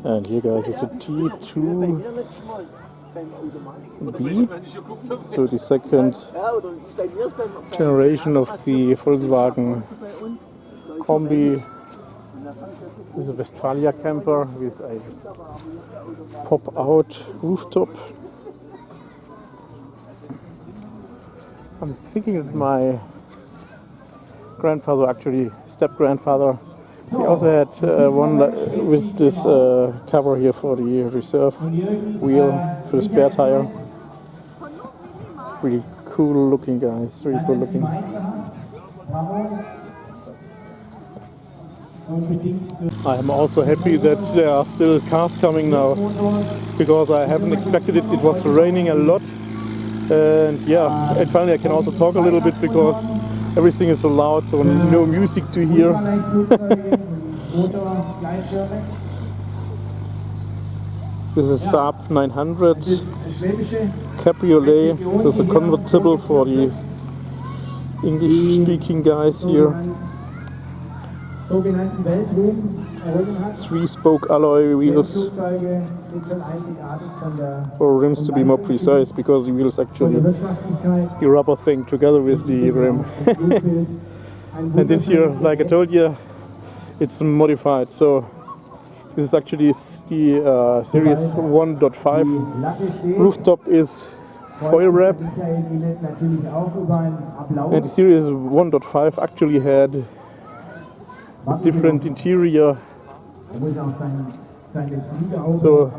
And here guys is a T2b, so the second generation of the Volkswagen Kombi. This is a Westfalia camper with a pop-out rooftop. I'm thinking that my grandfather, actually step-grandfather, he also had one with this cover here for the reserve wheel for the spare tire. Really cool looking, guys, really cool looking. I am also happy that there are still cars coming now, because I haven't expected it. It was raining a lot, and yeah, and finally I can also talk a little bit because everything is so loud, so no music to hear. This is Saab 900 Cabriolet. So it's a convertible for the English-speaking guys here. 3-spoke alloy wheels, or rims to be more precise, because the wheels actually the rubber thing together with the rim. And this here, like I told you, it's modified. So this is actually the series 1.5. Rooftop is foil wrap, and the series 1.5 actually had different interior. So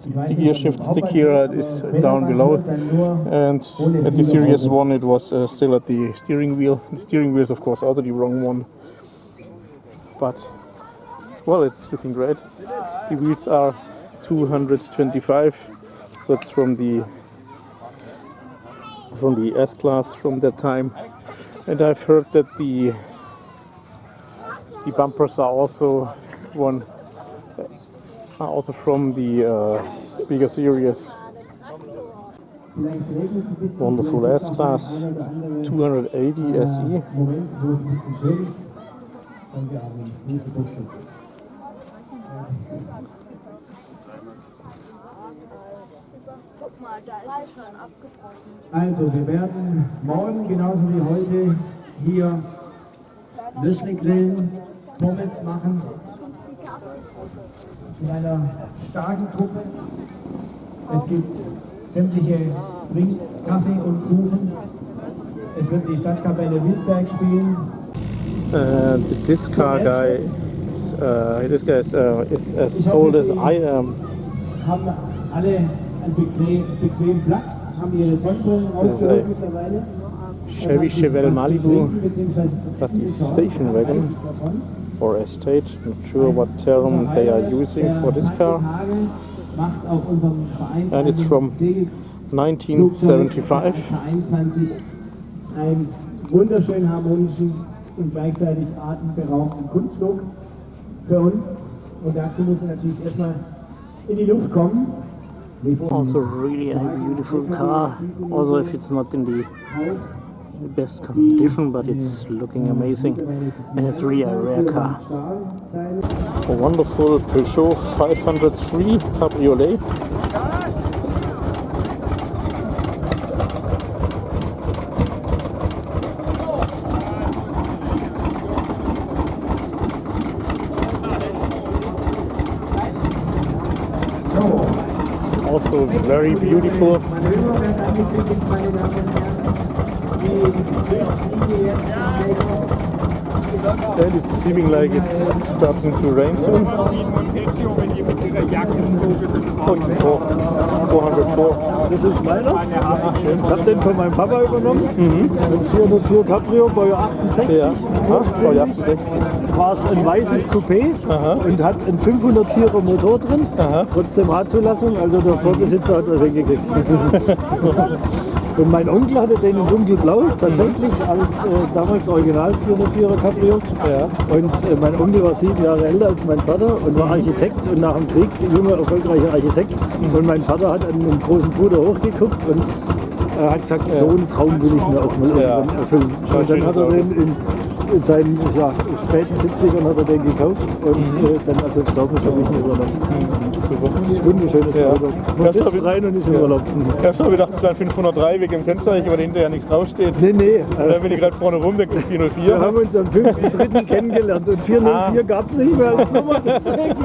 the gear shift stick here is down below, and at the Series 1 it was still at the steering wheel. The steering wheel is of course also the wrong one, but well, it's looking great. The wheels are 225, so it's from the S-Class from that time, and I've heard that the bumpers are also from the bigger series. Wonderful S-Class 280 SE. Also, wir werden morgen genauso wie heute hier Würstchen grillen, Pommes machen mit einer starken Truppe. Es gibt sämtliche Drinks, Kaffee und Kuchen. Es wird die Stadtkapelle Wildberg spielen. This car guy is as old as I am. Haben alle einen bequemen Platz, haben ihre Sonnenbrillen ausgerüstet mittlerweile. Chevelle Malibu, but it's station wagon or estate. Not sure what term they are using for this car. And it's from 1975. Ein wunderschön harmonischen und gleichzeitig atemberaubenden Kunstflug für uns. Und dazu muss er natürlich erstmal in die Luft kommen. Also really a beautiful car, also if it's not in the best condition, but it's looking amazing, and it's really a rare car. A wonderful Peugeot 503 Cabriolet. Also very beautiful. And it's seeming like it's starting to rain soon. Oh, it's 404. Das ist meiner. Ich habe den von meinem Papa übernommen. Ein 404 Cabrio, Baujahr 68. Ja, Baujahr 68. War es ein weißes Coupé und hat einen 504er Motor drin. Trotzdem Radzulassung, also der Vorbesitzer hat was hingekriegt. Und mein Onkel hatte den in dunkelblau, tatsächlich als damals Original 404er Cabrio. Ja. Und mein Onkel war 7 Jahre älter als mein Vater und war Architekt und nach dem Krieg junger, erfolgreicher Architekt. Und mein Vater hat an den großen Bruder hochgeguckt und hat gesagt, so einen Traum will ich mir auch mal irgendwann erfüllen. Und dann hat er den in in seinen späten 70ern hat er den gekauft und dann als er gestorben ist, habe ich ihn übernommen. Super. Das ist ein wunderschönes Auto. Man sitzt rein und ist im Urlaub. Ich habe schon gedacht, es wären 503 wegen dem Kennzeichen, weil hinterher nichts draufsteht. Nee. Dann bin ich gerade vorne rum, denke 404. Wir haben uns am 5.3. kennengelernt und 404 gab es nicht mehr als Nummer. Deswegen,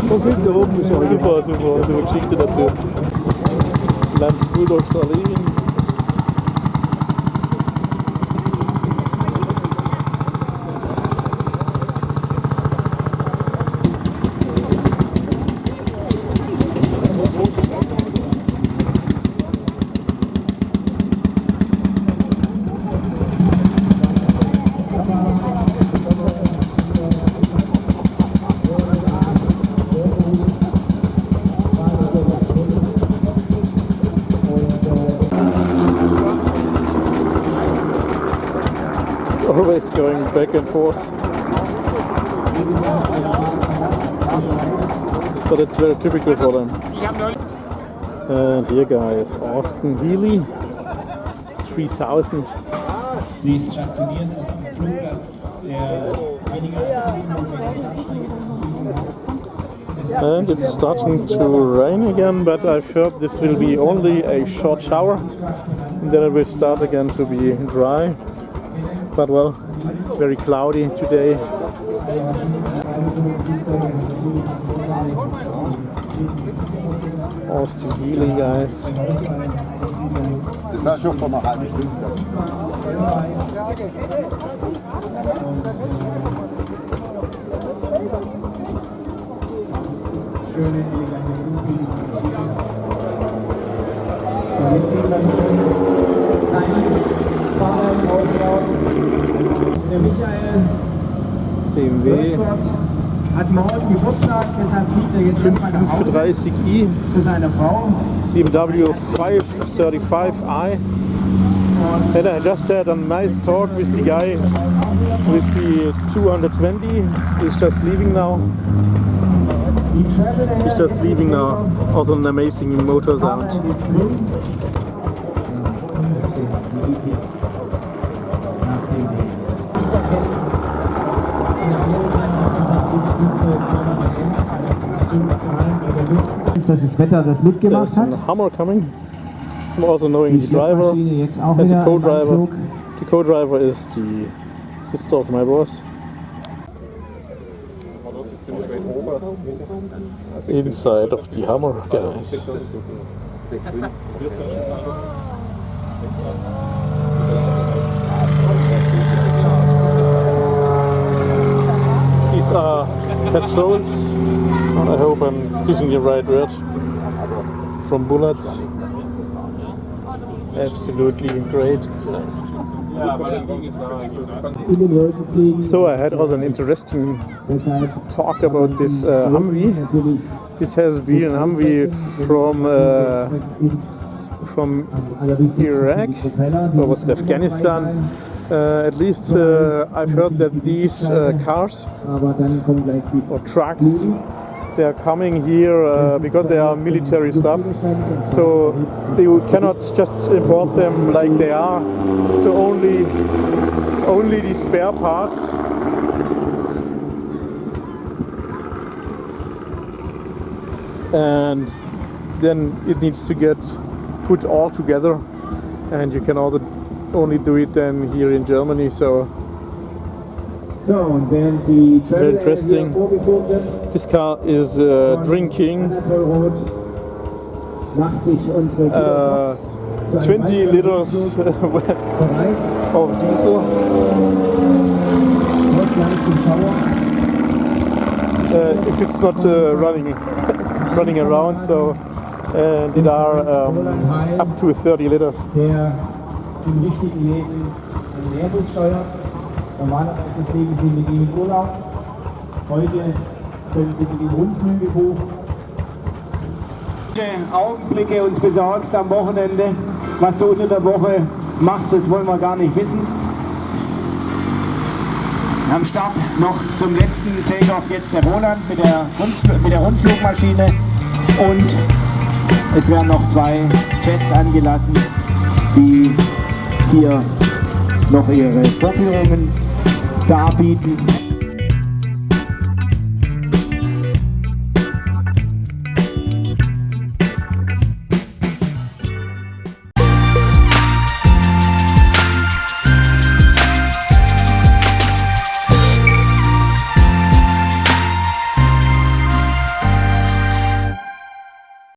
wir sind so oben schon. Super, super Geschichte dazu. Lanz Bulldog Salin. Always going back and forth, but it's very typical for them. And here guys, Austin-Healey 3000. Sie ist stationiert auf dem Flugplatz, der weniger als 500 Meter And it's starting to rain again, but I've heard this will be only a short shower, and then it will start again to be dry. But well, very cloudy today. Austin-Healey, guys. Das war schon vor einer halben Stunde. schöne, elegante Flugplatz. Und jetzt sieht man schon kleine Fahrer ausschauen. Der Michael BMW hat morgen Geburtstag, deshalb fliegt er jetzt erstmal nach Hause 535i, zu seiner Frau. BMW 535i. And I just had a nice talk with the guy with the 220. He's just leaving now. He's just leaving now. Also an amazing motor sound. Dass das Wetter das mitgemacht There's hat. a Hummer coming. I'm also knowing the driver Jetzt auch and the wieder co-driver. im Anflug. The co-driver is the sister of my boss. Inside of the Hummer, guys. These are patrols. I hope I'm using the right word. From bullets. Absolutely great. Nice. So I had also an interesting talk about this Humvee. This has been a Humvee from Iraq, or was it Afghanistan? At least I've heard that these cars or trucks, they are coming here because they are military stuff, so they cannot just import them like they are, so only the spare parts. And then it needs to get put all together, and you can only do it then here in Germany, so So, und während die very interesting. This car is drinking 20 liters of diesel. If it's not running around, so it are up to 30 liters. Der in wichtigen Läden einen Airbus steuert. Normalerweise fliegen Sie mit ihm in Urlaub. Heute können Sie mit ihm Rundflüge buchen. Augenblicke uns besorgst am Wochenende. Was du unter der Woche machst, das wollen wir gar nicht wissen. Am Start noch zum letzten Take-off jetzt der Roland mit der Rundflugmaschine. Und es werden noch 2 Jets angelassen, die hier noch ihre Vorführungen darbieten.